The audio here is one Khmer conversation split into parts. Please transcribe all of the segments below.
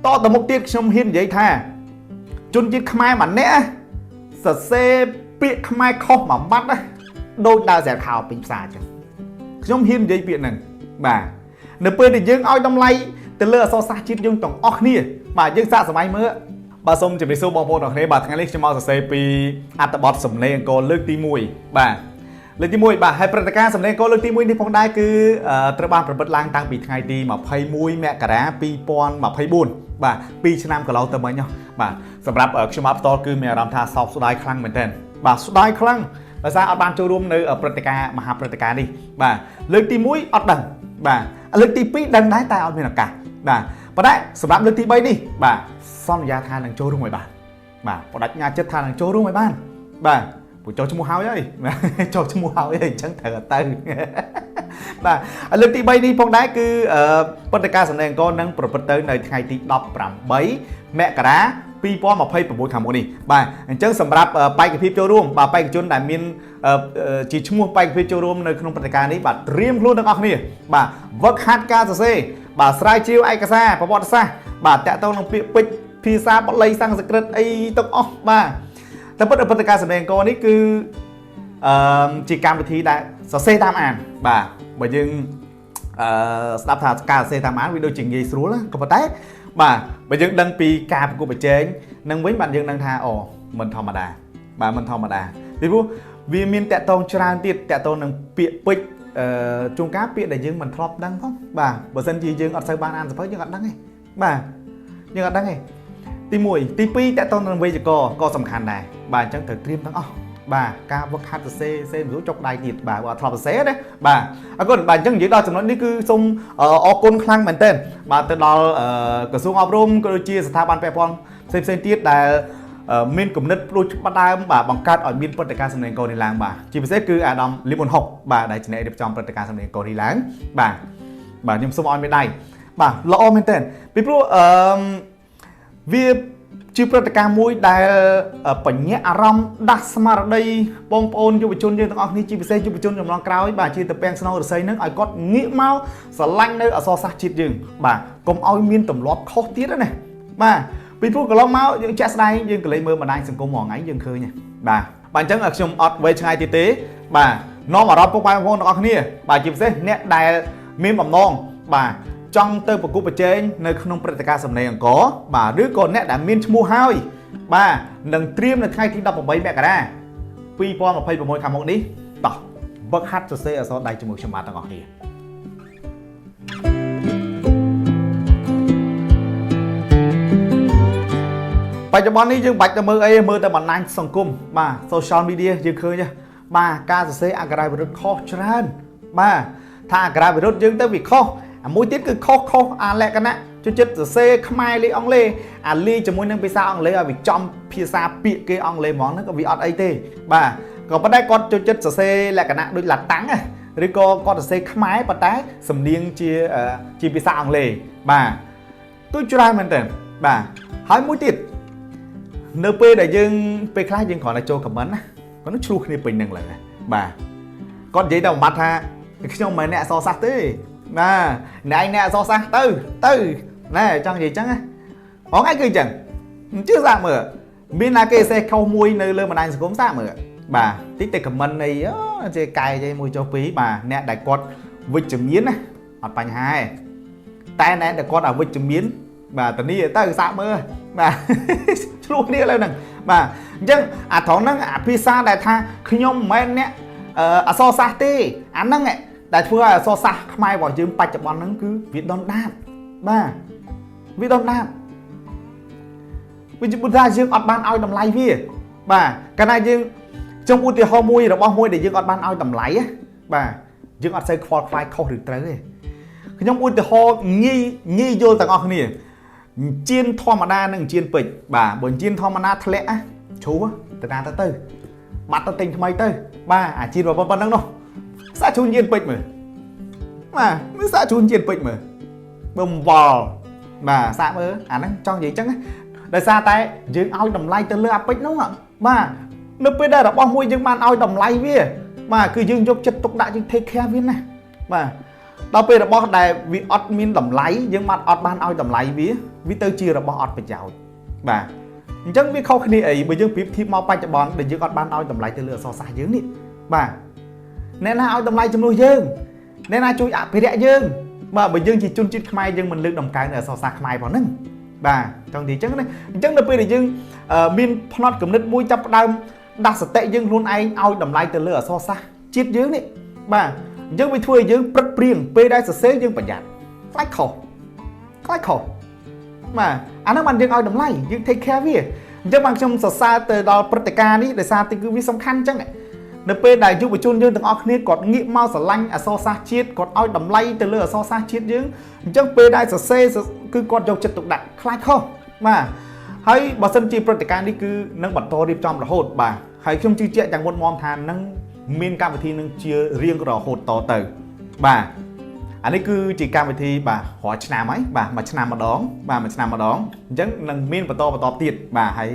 to tầm một tiết trong hiên giấy tha chun chiết khmai mà nè sờ xe bịa khmai khó mà bắt á đôi đào rẻ khảo bình xả chứ trong hiên giấy bịa này bà nửa bữa thì dương oi đông lay từ lừa so xa chiết dương tổng óc nè mà dương xa sớm ai mưa bà xong chỉ bị số bao ở đây bà thằng Alex cho mau sờ xe pi atabot sầm lên còn lướt ti mùi bà lên ti mùi bà hay proteka sầm lên còn lướt ti mùi thì phong đai cứ tơ banประพฤติ lang តាំងពីថ្ងៃទី21មករា2024បាទ2ឆ្នាំកន្លងទៅមិញបាទសម្រាប់ខ្ញុំអបតគឺមានអារម្មណ៍ថាសោកស្ដាយខ្លាំងមែនទែនបាទស្ដាយខ្លាំងដោយសារអត់បានចូលរួមនៅព្រឹត្តិការណ៍មហាព្រឹត្តិការណ៍នេះបាទលើកទី1អត់ដឹងបាទលើកទី2ដឹងដែរតែអត់មានឱកាសបាទប៉ុន្តែសម្រាប់លើកទី3នេះបាទសន្យាថានឹងចូលរួមឲ្យបានបាទបដិញ្ញាចិត្តថានឹងចូលរួមឲ្យបានបាទពួកចូលឈ្មោះហើយចូលឈ្មោះហើយអញ្ចឹងត្រូវទៅបាទលើកទី3នេះផងដែរគឺព្រឹត្តិការណ៍សម្ដែងអង្គរនឹងប្រព្រឹត្តទៅនៅថ្ងៃទី18មករា2026ខាងមុខនេះបាទអញ្ចឹងសម្រាប់បេក្ខភាពចូលរួមបាទបេក្ខជនដែលមានជាឈ្មោះបេក្ខភាពចូលរួមនៅក្នុងព្រឹត្តិការណ៍នេះបាទត្រៀមខ្លួនទាំងអស់គ្នាបាទវឹកហាត់ការសរសេរបាទស្រាវជ្រាវឯកសារប្រវត្តិសាស្ត្របាទតាក់ទងនឹងពាក្យពេចន៍ភាសាបាលីសំស្ក្រឹតអីទាំងអស់បាទតែព្រឹត្តិការណ៍សម្ដែងអង្គរនេះគឺជាកម្មវិធីដែលសរសេរតាមអានបាទបើយើងស្ដាប់ថាការសរសេរតាមអានវាដូចជាងាយស្រួលក៏ប៉ុន្តែបាទបើយើងដឹងពីការប្រកួតប្រជែងនឹងវិញបាទយើងដឹងថាអូមិនធម្មតាបាទមិនធម្មតាពីព្រោះវាមានតាក់ទងច្រើនទៀតតាក់ទងនឹងពាក្យពេចន៍ជួនកាលពាក្យដែលយើងមិនធ្លាប់ដឹងផងបាទបើសិនជាយើងអត់សូវបានអានសភៅយើងអត់ដឹងទេបាទយើងអត់ដឹងទេទី1ទី2តាក់ទងនឹងវេយ្យាករណ៍ក៏សំខាន់ដែរបាទអញ្ចឹងត្រូវត្រៀមទាំងអស់បាទការវឹកហាត់សរសេរមិនចុកដៃទៀតបាទអត់ធ្លាប់សរសេរទេបាទអរគុណបាទអញ្ចឹងនិយាយដល់ចំណុចនេះគឺសូមអរគុណខ្លាំងមែនទែនបាទទៅដល់ក្រសួងអប់រំក៏ដូចជាស្ថាប័នពាក់ព័ន្ធផ្សេងទៀតដែលមានគំនិតផ្ដួចផ្ដើមបាទបង្កើតឲ្យមានព្រឹត្តិការណ៍សម្ដែងអង្គរនេះឡើងបាទជាពិសេសគឺអាដាមលីមុនហុកបាទដែលជាអ្នករៀបចំព្រឹត្តិការណ៍សម្ដែងអង្គរនេះឡើងបាទខ្ញុំសូមឲ្យមេដៃបាទល្អមែនទែនពីព្រោះវាជាព្រឹត្តិការណ៍មួយដែលបញ្ញាអារម្មណ៍ដាស់ស្មារតីបងប្អូនយុវជនយើងទាំងអស់គ្នាជាពិសេសយុវជនចំនួនក្រោយបាទជាទៅពាំងស្នងរស័យនឹងឲ្យគាត់ងាកមកស្រឡាញ់នៅអក្សរសាស្ត្រជាតិយើងបាទកុំឲ្យមានទម្លាប់ខុសទៀតណាបាទពីព្រោះកន្លងមកយើងចាក់ស្ដាយយើងក៏លេងមើលបណ្ដាញសង្គមមួយថ្ងៃយើងឃើញបាទអញ្ចឹងខ្ញុំអត់វែងឆ្ងាយទៀតទេបាទនាំអារម្មណ៍ពុកម៉ែបងប្អូនទាំងអស់គ្នាបាទជាពិសេសអ្នកដែលមានបំណងបាទចង់ទៅប្រកួតប្រជែងនៅក្នុងព្រឹត្តិការណ៍សម្ដែងអង្គរបាទឬក៏អ្នកដែលមានឈ្មោះហើយបាទនឹងត្រៀមនៅថ្ងៃទី18មករា2026ខាងមុខនេះតោះវឹកហាត់សរសេរអក្សរដៃជាមួយខ្ញុំបាទទាំងអស់គ្នាបច្ចុប្បន្ននេះយើងបាច់ទៅមើលអីមើលតែបណ្ដាញសង្គមបាទ social media យើងឃើញបាទការសរសេរអក្ខរាវិរុទ្ធខុសច្រើនបាទថាអក្ខរាវិរុទ្ធយើងទៅវាខុសមួយទៀតគឺខុសអាលក្ខណៈចិត្តសរសេរខ្មែរលេខអង់គ្លេសអាលីជាមួយនឹងភាសាអង់គ្លេសឲ្យវាចំភាសាពាក្យគេអង់គ្លេសហ្មងហ្នឹងក៏វាអត់អីទេបាទក៏ប៉ុន្តែគាត់ចូលចិត្តសរសេរលក្ខណៈដូចឡាតាំងឬក៏គាត់សរសេរខ្មែរប៉ុន្តែសំនៀងជាភាសាអង់គ្លេសបាទទូច្រើនមែនតើបាទហើយមួយទៀតនៅពេលដែលយើងពេលខ្លះយើងគ្រាន់តែចូល comment ណាគាត់នឹងឆ្លោះគ្នាពេញហ្នឹងឡើយបាទគាត់និយាយតែបំបត្តិថាខ្ញុំមិនមែនអ្នកអក្សរសាស្ត្រទេណាអ្នកឯងអ្នកអក្សរសាស្ត្រទៅណែចង់និយាយចឹងហ៎បងឯងគឺចឹងជឿសាកមើលមានណាគេសេះខុសមួយនៅលើបណ្ដាញសង្គមសាកមើលបាទតិចតែ comment អីចេះកែចេះមួយចុះពីរបាទអ្នកដែលគាត់វិជ្ជមានណាអត់បញ្ហាទេតែអ្នកដែលគាត់អវិជ្ជមានបាទតានេះទៅសាកមើលបាទឆ្លោះគ្នាលើហ្នឹងបាទអញ្ចឹងអាត្រង់ហ្នឹងអាភាសាដែលថាខ្ញុំមិនមែនអ្នកអក្សរសាស្ត្រទេអាហ្នឹងដែលធ្វើឲ្យអក្សរសាស្ត្រខ្មែររបស់យើងបច្ចុប្បន្នហ្នឹងគឺវាដុនដាបបាទវាដុនដាបវាជាបុថាយើងអត់បានឲ្យតម្លៃវាបាទកាលណាយើងចង់ឧទាហរណ៍មួយរបស់មួយដែលយើងអត់បានឲ្យតម្លៃបាទយើងអត់សូវខ្វល់ខ្វាយខុសឬត្រូវទេខ្ញុំឧទាហរណ៍ងាយយល់ទាំងអស់គ្នាជៀនធម្មតានិងជៀនពេជ្របាទបើជៀនធម្មតាធ្លាក់ជ្រុះទៅណាទៅបាត់ទៅទិញថ្មីទៅបាទអាជៀនប៉ុណ្្នឹងនោះសាក់ជូនជៀនពេជ្រមើលបាទមើលសាក់ជូនជៀនពេជ្រមើលបំវល់បាទសាក់មើលអាហ្នឹងចង់និយាយចឹងដោយសារតែយើងឲ្យតម្លៃទៅលើអាពេជ្រនោះបាទនៅពេលដែលរបស់មួយយើងបានឲ្យតម្លៃវាបាទគឺយើងយកចិត្តទុកដាក់យើង take care វាណាបាទ ដល់ពេលរបស់ដែលវាអត់មានតម្លៃយើងអត់បានឲ្យតម្លៃវាទៅជារបស់អត់ប្រយោជន៍បាទអញ្ចឹងវាខុសគ្នាអីបើយើងប្រៀបធៀបមកបច្ចុប្បន្នដែលយើងអត់បានឲ្យតម្លៃទៅលើអក្សរសាស្ត្រយើងនេះបាទអ្នកណាឲ្យតម្លៃជំនួសយើងអ្នកណាជួយអភិរក្សយើងបាទបើយើងជាជនជាតិខ្មែរយើងមិនលើកតម្កើងនៅអក្សរសាស្ត្រខ្មែរផងហ្នឹងបាទចង់និយាយអញ្ចឹងណាអញ្ចឹងនៅពេលដែលយើងមានផ្នត់គំនិតមួយចាប់ផ្ដើមដាស់សតិយើងខ្លួនឯងឲ្យតម្លៃទៅលើអក្សរសាស្ត្រជាតិយើងនេះបាទអញ្ចឹងវាធ្វើឲ្យយើងព្រឹកព្រៀងពេលដែលសរសេរយើងប្រយ័ត្នខ្លាចខុសបាទអាហ្នឹងបានយើងឲ្យតម្លៃយើង take care វាអញ្ចឹងបានខ្ញុំសរសើរទៅដល់ព្រឹត្តិការណ៍នេះដោយសារតែគឺវាសំខាន់អញ្ចឹងនៅពេលដែលយុវជនយើងទាំងអស់គ្នាគាត់ងាកមកស្រឡាញ់អក្សរសាស្ត្រជាតិគាត់ឲ្យតម្លៃទៅលើអក្សរសាស្ត្រជាតិយើងអញ្ចឹងពេលដែលសរសេរគឺគាត់យកចិត្តទុកដាក់ខ្លាចខុសបាទហើយបើសិនជាព្រឹត្តិការណ៍នេះគឺនឹងបន្តរៀបចំរហូតបាទហើយខ្ញុំជឿជាក់យ៉ាងមុតមមថានឹងមានកម្មវិធីនឹងជារៀងរហូតតទៅបាទអានេះគឺជាកម្មវិធីបាទរាល់ឆ្នាំហើយបាទមួយឆ្នាំម្ដងបាទមួយឆ្នាំម្ដងអញ្ចឹងនឹងមានបន្តទៀតបាទហើយ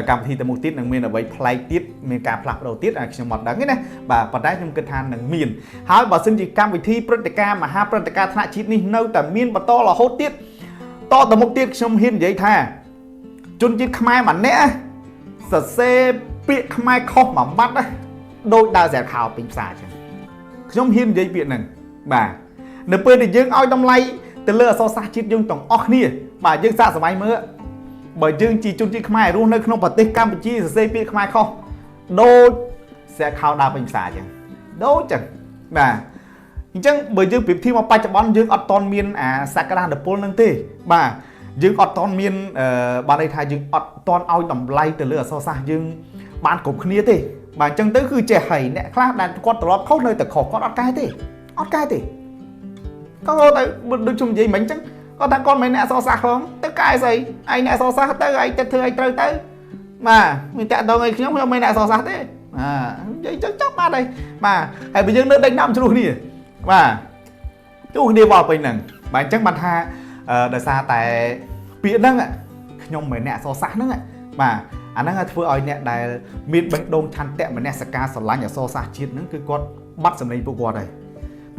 កម្មវិធីទៅមុខទៀតនឹងមានអ្វីប្លែកទៀតមានការផ្លាស់ប្ដូរទៀតខ្ញុំអត់ដឹងទេណាបាទប៉ុន្តែខ្ញុំគិតថានឹងមានហើយបើសិនជាកម្មវិធីព្រឹត្តិការណ៍មហាព្រឹត្តិការណ៍ថ្នាក់ជាតិនេះនៅតែមានបន្តរហូតទៀតតទៅមុខទៀតខ្ញុំហ៊ាននិយាយថាជនជាតិខ្មែរម្នាក់សរសេរពាក្យខ្មែរខុសមួយម៉ាត់ណាដូចដើរស្រែខោពេញផ្សារអញ្ចឹងខ្ញុំហ៊ាននិយាយពាក្យហ្នឹងបាទនៅពេលដែលយើងឲ្យតម្លៃទៅលើអក្សរសាស្ត្រជាតិយើងទាំងអស់គ្នាបាទយើងសាកសម័យមើលបើយើងជាជនជាតិខ្មែររស់នៅក្នុងប្រទេសកម្ពុជាសរសេរពាក្យខ្មែរខុសដូចស្រែខោដើរពេញផ្សារអញ្ចឹងដូចអញ្ចឹងបាទអញ្ចឹងបើយើងប្រៀបធៀបមកបច្ចុប្បន្នយើងអត់តន់មានអាសក្តានុពលហ្នឹងទេបាទយើងអត់តន់មានបានន័យថាយើងអត់តន់ឲ្យតម្លៃទៅលើអក្សរសាស្ត្រយើងបានគ្រប់គ្នាទេបាទអញ្ចឹងទៅគឺចេះហើយអ្នកខ្លះដែលគាត់ត្រឡប់ខុសនៅតែខុសគាត់អត់កែទេគាត់ទៅដូចខ្ញុំនិយាយមិញអញ្ចឹងគាត់ថាគាត់មិនអ្នកអក្សរសាស្ត្រផងទៅកែស្អីឯងអ្នកអក្សរសាស្ត្រទៅឯងទៅធ្វើឲ្យត្រូវទៅបាទមានតាក់ទងឲ្យខ្ញុំមិនអ្នកអក្សរសាស្ត្រទេនិយាយចឹងចប់បាត់ហើយបាទហើយបើយើងនៅដេញណាំជ្រុះគ្នាបាទជួគ្នាបោះពេញហ្នឹងបាទអញ្ចឹងបានថាដោយសារតែពាក្យហ្នឹងខ្ញុំមិនអ្នកអក្សរសាស្ត្រហ្នឹងបាទអាហ្នឹងធ្វើឲ្យអ្នកដែលមានបេះដូងឆន្ទៈមនសិការស្រឡាញ់អក្សរសាស្ត្រជាតិហ្នឹងគឺគាត់បាត់សម្លេងពួកគាត់ហើយ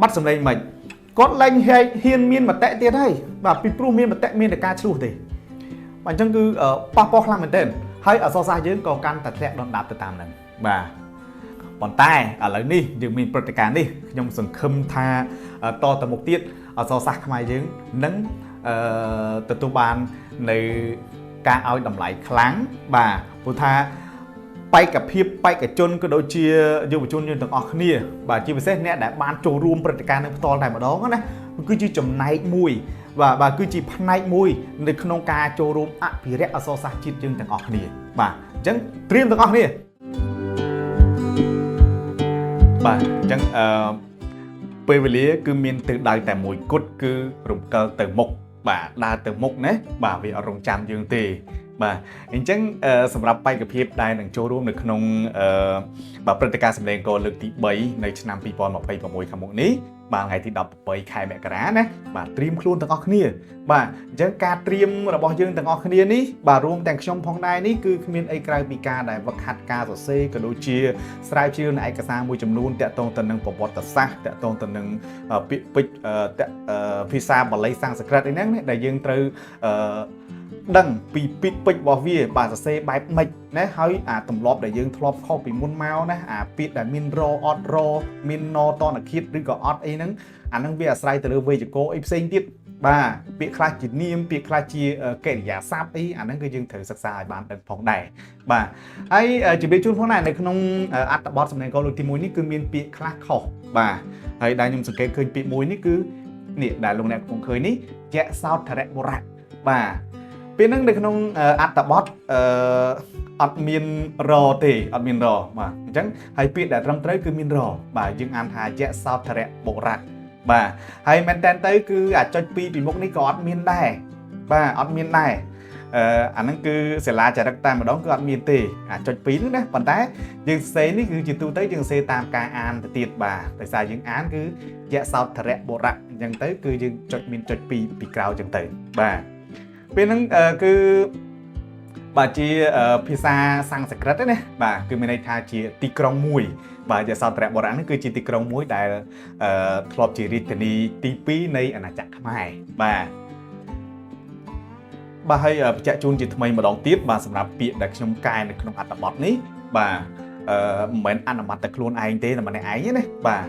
បាត់សម្លេងមិនគាត់លែងហ៊ានមានមតិទៀតហើយបាទពីព្រោះមានមតិមានតែការឆ្លោះទេបាទអញ្ចឹងគឺប៉ះពាល់ខ្លាំងមែនទែនហើយអក្សរសាស្ត្រយើងក៏កាន់តែធ្លាក់ដុនដាបទៅតាមហ្នឹងបាទប៉ុន្តែឥឡូវនេះយើងមានព្រឹត្តិការណ៍នេះខ្ញុំសង្ឃឹមថាតទៅមុខទៀតអក្សរសាស្ត្រខ្មែរយើងនឹងទទួលបាននៅការឲ្យតម្លៃខ្លាំងបាទព្រោះថាបេក្ខភាពបេក្ខជនក៏ដូចជាយុវជនយើងទាំងអស់គ្នាបាទជាពិសេសអ្នកដែលបានចូលរួមព្រឹត្តិការណ៍នឹងផ្ទាល់តែម្ដងណាគឺជាចំណែកមួយបាទគឺជាផ្នែកមួយនៅក្នុងការចូលរួមអភិរក្សអក្សរសាស្ត្រជាតិយើងទាំងអស់គ្នាបាទអញ្ចឹងត្រៀមទាំងអស់គ្នាបាទអញ្ចឹងពេលវេលាគឺមានទិសដៅតែមួយគត់គឺរំកិលទៅមុខបាទដើរទៅមុខណាបាទវាអត់រងចាំយើងទេបាទអញ្ចឹងសម្រាប់បេក្ខភាពដែលនឹងចូលរួមនៅក្នុងបាទព្រឹត្តិការណ៍សម្លេងកលើកទី3នៅឆ្នាំ2026ខាងមុខនេះបាទថ្ងៃទី18ខែមករាណាបាទត្រៀមខ្លួនទាំងអស់គ្នាបាទអញ្ចឹងការត្រៀមរបស់យើងទាំងអស់គ្នានេះបាទរួមទាំងខ្ញុំផងដែរនេះគឺគ្មានអីក្រៅពីការដែលវឹកហាត់ការសរសេរក៏ដូចជាស្រាវជ្រាវនៅឯកសារមួយចំនួនតាក់ទងទៅនឹងប្រវត្តិសាស្ត្រតាក់ទងទៅនឹងពាក្យពេចន៍ភាសាបាលីសំស្ក្រឹតអីហ្នឹងដែលយើងត្រូវដឹងពីពាក្យពេចន៍របស់វាបាទសរសេរបែបម៉េចណាហើយអាទម្លាប់ដែលយើងធ្លាប់ខុសពីមុនមកណាអាពាក្យដែលមានរអត់រមានណតនឃាតឬក៏អត់អីហ្នឹងអាហ្នឹងវាអាស្រ័យទៅលើវេយ្យាករណ៍អីផ្សេងទៀតបាទពាក្យខ្លះជានាមពាក្យខ្លះជាកិរិយាសព្ទអីអាហ្នឹងគឺយើងត្រូវសិក្សាឲ្យបានដឹងផងដែរបាទហើយជម្រាបជូនផងដែរនៅក្នុងអត្ថបទសំឡេងកលើកទី1នេះគឺមានពាក្យខ្លះខុសបាទហើយដែលខ្ញុំសង្កេតឃើញពាក្យមួយនេះគឺនេះដែលលោកអ្នកកំពុងឃើញនេះយៈសោធរៈបុរៈបាទពេលហ្នឹងនៅក្នុងអត្ថបទអត់មានរទេអត់មានរបាទអញ្ចឹងហើយពាក្យដែលត្រឹមត្រូវគឺមានរបាទយើងអានថាយៈសោធរៈបុរៈបាទហើយមែនតើទៅគឺអាចុច2ពីមុខនេះក៏អត់មានដែរបាទអត់មានដែរអាហ្នឹងគឺសិលាចារឹកតែម្ដងគឺអត់មានទេអាចុច2ហ្នឹងណាប៉ុន្តែយើងសរសេរនេះគឺជាទូទៅយើងសរសេរតាមការអានទៅទៀតបាទដោយសារយើងអានគឺយៈសោធរៈបុរៈអញ្ចឹងទៅគឺយើងចុចមានចុច2ពីក្រោយអញ្ចឹងទៅបាទពេលហ្នឹងគឺ bà chỉ pizza sang sạch đấy nè bà cứ bên này tha chỉ tì krong mùi bà giờ sau trẻ bỏ ra nó cứ chỉ tì krong mùi đại thọp chỉ đi từ đi tì pí này anh chặt mai bà hay chạy chun chỉ thay mà đón tiếp bà sắm nạp biển đặc trong cài được trong ăn tập bọt ní bà mình ăn ở mặt tại luôn ai thế là mà này ấy nhé bà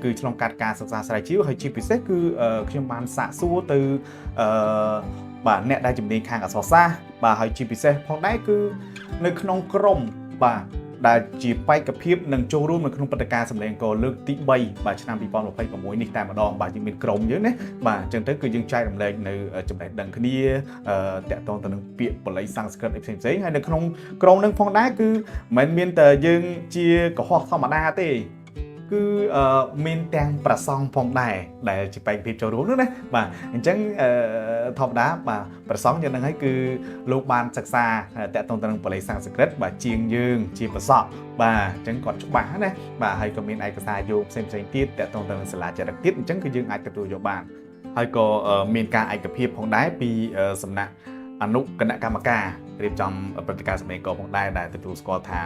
cứ trong cát cà sạt sài chiếu hay chi phí xét cứ trong bàn xạ xua từ bà nè đang chụp đi khang ở xó xa bà hay chi phí xét phong đáy cứ nơi trong crom bà đã chỉ bayกับเพียบ nâng châu rùmในក្នុង ព្រឹត្តិការណ៍ សម្លេង ក៏ លើក ទី 3 បាទ ឆ្នាំ 2026 នេះ តែ ម្ដង បាទ យើង មាន ក្រុម យើង ណា បាទ អញ្ចឹង ទៅ គឺ យើង ចែករំលែក នៅ ចំណេះ ដឹង គ្នា តាក់ទង ទៅ នឹង ពាក្យ បល័យ សំស្ក្រឹត ផ្សេងៗ ហើយ នៅ ក្នុង ក្រុម នឹង ផង ដែរ គឺ មិន មាន តែ យើង ជា កុហក ធម្មតា ទេ គឺ មាន ទាំង ប្រសង ផង ដែរ ដែល ជា បែក ភាព ចូល រួម នោះ ណា បាទ អញ្ចឹង ធម្មតា បាទ ប្រសង យ៉ាង ហ្នឹង ហើយ គឺ លោក បាន សិក្សា តាក់ទង ទៅ នឹង បល័យ សំស្ក្រឹត បាទ ជាង យើង ជា ប្រសព បាទ អញ្ចឹង គាត់ ច្បាស់ ណា បាទ ហើយ ក៏ មាន ឯកសារ យក ផ្សេងៗ ទៀត តាក់ទង ទៅ នឹង សាលា ចរិត ទៀត អញ្ចឹង គឺ យើង អាច ទទួល យក បាន ហើយ ក៏ មាន ការ ឯកភាព ផង ដែរ ពី សំណាក់ អនុ គណៈកម្មការ រៀបចំ ព្រឹត្តិការណ៍ សម្លេង ក៏ ផង ដែរ ដែល ទទួល ស្គាល់ ថា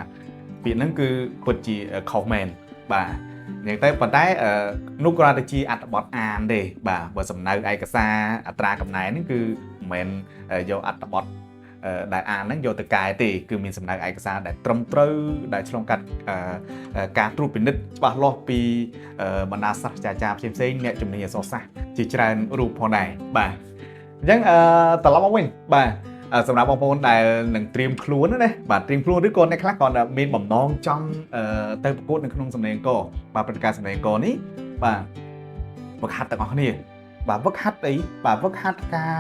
ពាក្យ ហ្នឹង គឺ ពិត ជា ខុស មែន បាទ យ៉ាងទៅប៉ុន្តែនោះគ្រាន់តែជាអត្ថបទអានទេបាទបើសំណៅឯកសារអត្រាកំណែនេះគឺមិនមែនយកអត្ថបទដែលអានហ្នឹងយកទៅកែទេគឺមានសំណៅឯកសារដែលត្រឹមត្រូវដែលឆ្លងកាត់ការត្រួតពិនិត្យច្បាស់លាស់ពីបណ្ដាសាស្ត្រាចារ្យផ្សេងៗអ្នកជំនាញអក្សរសាស្ត្រជាច្រើនរូបផងដែរបាទអញ្ចឹងត្រឡប់មកវិញបាទសម្រាប់បងប្អូនដែលនឹងត្រៀមខ្លួនណាបាទត្រៀមខ្លួនឬក៏អ្នកខ្លះក៏មានបំណងចង់ទៅប្រកួតនៅក្នុងសម្លេងអង្គរបាទព្រឹត្តិការណ៍សម្លេងអង្គរនេះបាទវឹកហាត់ទាំងអស់គ្នាបាទវឹកហាត់អីបាទវឹកហាត់ការ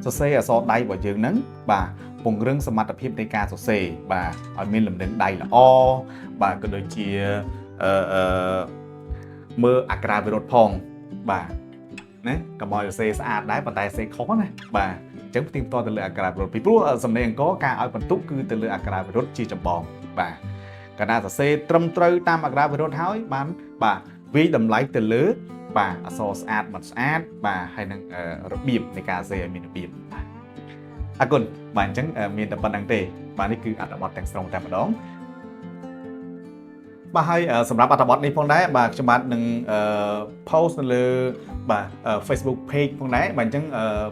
សរសេរអក្សរដៃរបស់យើងហ្នឹងបាទពង្រឹងសមត្ថភាពនៃការសរសេរបាទឲ្យមានលំនឹងដៃល្អបាទក៏ដូចជាមើលអក្ខរាវិរុទ្ធផងបាទណាកុំឲ្យសរសេរស្អាតដែរប៉ុន្តែសរសេរខុសណាបាទចឹងផ្ទៀងផ្ទាត់ទៅលើអក្ខរាវិរុទ្ធពីព្រោះសំឡេងអង្គការឲ្យបន្ទុកគឺទៅលើអក្ខរាវិរុទ្ធជាចម្បងបាទកាលណាសរសេរត្រឹមត្រូវតាមអក្ខរាវិរុទ្ធហើយបានបាទវាយតម្លៃទៅលើបាទអក្សរស្អាតមិនស្អាតបាទហើយនឹងរបៀបនៃការសរសេរឲ្យមានរបៀបបាទអរគុណបាទអញ្ចឹងមានតែប៉ុណ្្នឹងទេបាទនេះគឺអត្ថបទទាំងស្រុងតែម្ដងបាទហើយសម្រាប់អត្ថបទនេះផងដែរបាទខ្ញុំបាទនឹងpost នៅលើបាទ Facebook page ផងដែរបាទអញ្ចឹង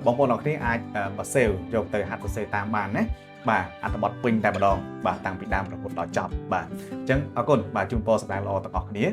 បងប្អូនអរគ្នាអាចបើសេវយកទៅហាត់សរសេរតាមបានណាបាទអត្ថបទពេញតែម្ដងបាទតាំងពីដើមរហូតដល់ចប់បាទអញ្ចឹងអរគុណបាទជូនពរសម្ដែងល្អទាំងអស់គ្នា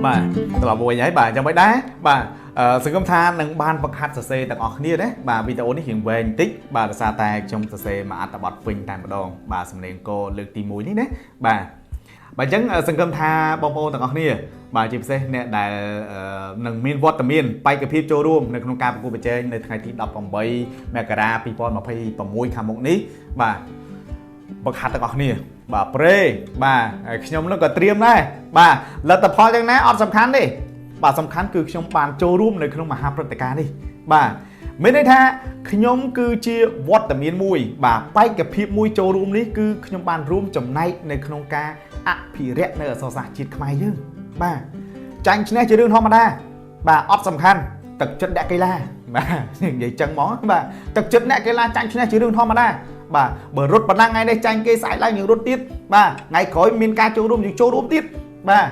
បាទត្រឡប់មកវិញហើយបាទយ៉ាងម៉េចដែរបាទសង្ឃឹមថានឹងបានបង្ហាត់សរសេរទាំងអស់គ្នាណាបាទវីដេអូនេះរៀងវែងបន្តិចបាទដោយសារតែខ្ញុំសរសេរមួយអត្ថបទពេញតែម្ដងបាទសំឡេងអង្គលើកទី1នេះណាបាទអញ្ចឹងសង្ឃឹមថាបងប្អូនទាំងអស់គ្នាបាទជាពិសេសអ្នកដែលនឹងមានវត្តមានបេក្ខភាពចូលរួមនៅក្នុងការប្រកួតប្រជែងនៅថ្ងៃទី18មករា2026ខាងមុខនេះបាទបង្ហាត់ទាំងអស់គ្នាបាទប្រេបាទខ្ញុំនឹងក៏ត្រៀមដែរបាទលទ្ធផលយ៉ាងណាអត់សំខាន់ទេបាទសំខាន់គឺខ្ញុំបានចូលរួមនៅក្នុងមហាព្រឹត្តិការណ៍នេះបាទមានន័យថាខ្ញុំគឺជាវត្តមានមួយបាទបេក្ខភាពមួយចូលរួមនេះគឺខ្ញុំបានរួមចំណែកនៅក្នុងការអភិរក្សនៅអក្សរសាស្ត្រជាតិខ្មែរយើងបាទចាញ់ឈ្នះជារឿងធម្មតាបាទអត់សំខាន់ទឹកចិត្តអ្នកកីឡាបាទនិយាយចឹងហ្មងបាទទឹកចិត្តអ្នកកីឡាចាញ់ឈ្នះជារឿងធម្មតាបាទបើរត់ប៉ុណ្ណឹងថ្ងៃនេះចាញ់គេស្អែកឡើងយើងរត់ទៀតបាទថ្ងៃក្រោយមានការចូលរួមយើងចូលរួមទៀតបាទ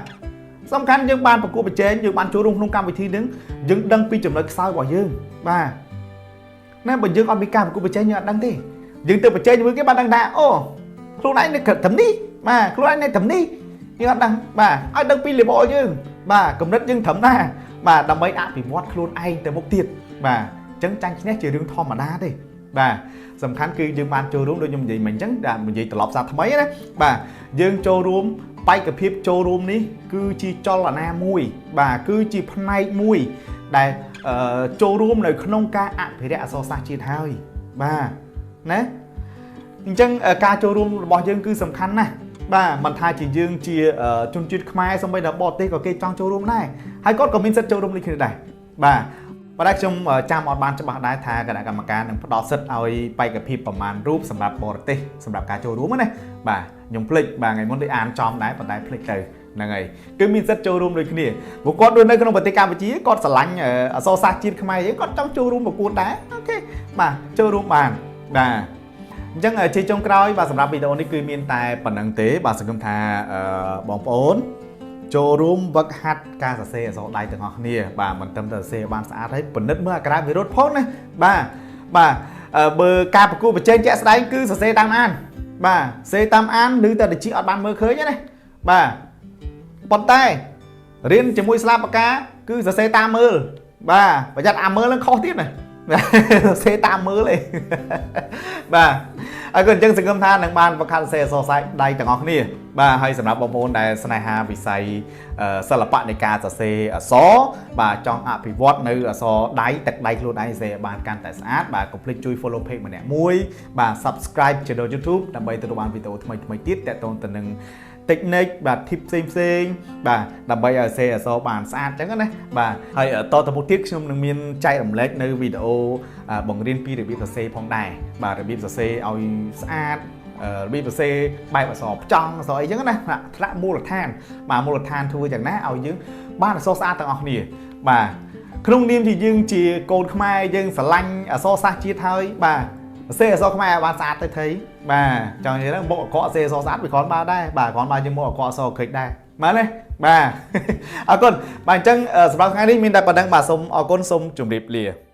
សំខាន់យើងបានប្រកួតប្រជែងយើងបានចូលរួមក្នុងកម្មវិធីនឹងយើងដឹងពីចំណុចខ្សោយរបស់យើងបាទណាបើយើងអត់មានការប្រកួតប្រជែងយើងអត់ដឹងទេយើងទៅប្រជែងជាមួយគេបានដឹងថាអូខ្លួនឯងនៅត្រឹមនេះបាទខ្លួនឯងនៅត្រឹមនេះយើងអត់ដឹងបាទឲ្យដឹងពី level យើងបាទកម្រិតយើងត្រឹមណាបាទដើម្បីអភិវឌ្ឍខ្លួនឯងទៅមុខទៀតបាទអញ្ចឹងចាញ់ឈ្នះជារឿងធម្មតាទេបាទសំខាន់គឺយើងបានចូលរួមដូចខ្ញុំនិយាយមិញអញ្ចឹងនិយាយត្រឡប់សារថ្មីណាបាទយើងចូលរួម bay cái phim châu rôm ní cứ chỉ cho là na mùi bà cứ chỉ phân này mùi đại châu rôm này không ca ạ phải đẹp so sa chi thôi bà nè chân ca châu rôm bỏ dân cứ sầm khăn nè bà mình thay chỉ dương chia chung chuyên khai xong bây giờ bỏ tê có cây trong châu rôm này hay có comment rất châu rôm đi khi này bà và đây trong trang một ban cho bạnได้ทากันกรรมการនឹងផ្ដោតសិទ្ធឲ្យបេក្ខភាពប្រមាណរូបសម្រាប់បរទេសសម្រាប់ការចូលរួមណាបាទខ្ញុំភ្លេចបាទថ្ងៃមុនដូចអានចំដែរប៉ុន្តែភ្លេចទៅហ្នឹងហើយគឺមានសិទ្ធចូលរួមដូចគ្នាព្រោះគាត់ដូចនៅក្នុងប្រទេសកម្ពុជាគាត់ស្រឡាញ់អក្សរសាស្ត្រជាតិខ្មែរយើងគាត់ចង់ចូលរួមប្រកួតដែរអូខេបាទចូលរួមបានបាទអញ្ចឹងជាចុងក្រោយបាទសម្រាប់វីដេអូនេះគឺមានតែប៉ុណ្្នឹងទេបាទសង្ឃឹមថាបងប្អូនចូលរួមវឹកហាត់ការសរសេរអក្សរដៃទាំងអស់គ្នាបាទមិនត្រឹមតែសរសេរបានស្អាតហើយពិនិត្យមើលអក្សរវិរុទ្ធផងណាបាទបើការប្រគួតប្រជែងជាក់ស្ដែងគឺសរសេរតាមអានបាទសរសេរតាមអានឬតែតិចអត់បានមើលឃើញទេណាបាទប៉ុន្តែរៀនជាមួយស្លាបពកាគឺសរសេរតាមមើលបាទប្រយ័ត្នអាមើលនឹងខុសទៀតណាសរសេរតាមមើលឯងបាទហើយក៏អញ្ចឹងសង្ឃឹមថានឹងបានបង្កើតសរសេរអក្សរសាស្ត្រដៃទាំងអស់គ្នាបាទហើយសម្រាប់បងប្អូនដែលស្នេហាវិស័យសិល្បៈនៃការសរសេរអក្សរបាទចង់អភិវឌ្ឍនៅអក្សរដៃទឹកដៃខ្លួនឯងសរសេរបានកាន់តែស្អាតបាទកុំភ្លេចជួយ follow page ម្នាក់មួយបាទ subscribe channel YouTube ដើម្បីទទួលបានវីដេអូថ្មីៗទៀតទាក់ទងទៅនឹងtechnique បាទ tip ផ្សេងបាទដើម្បីឲ្យសេអក្សរបានស្អាតអញ្ចឹងណាបាទហើយតទៅមុខទៀតខ្ញុំនឹងមានចែករំលែកនៅវីដេអូបង្រៀនពីរបៀបសរសេរផងដែរបាទរបៀបសរសេរឲ្យស្អាតរបៀបសរសេរបែបអក្សរផ្ចង់អក្សរអីចឹងណាថ្នាក់មូលដ្ឋានបាទមូលដ្ឋានធ្វើយ៉ាងណាឲ្យយើងបានអក្សរស្អាតទាំងអស់គ្នាបាទក្នុងនាមជាយើងជាកូនខ្មែរយើងស្រឡាញ់អក្សរសាស្ត្រជាតិហើយបាទសេអក្សរខ្មែរបានស្អាតទៅថៃបាទចង់និយាយហ្នឹងមុខអក្សរសេអក្សរស្អាតវាគ្រាន់បានដែរបាទគ្រាន់បានជាមុខអក្សរអក្សរក្រិចដែរមែនទេបាទអរគុណបាទអញ្ចឹងសម្រាប់ថ្ងៃនេះមានតែប៉ុណ្្នឹងបាទសូមអរគុណសូមជម្រាបលា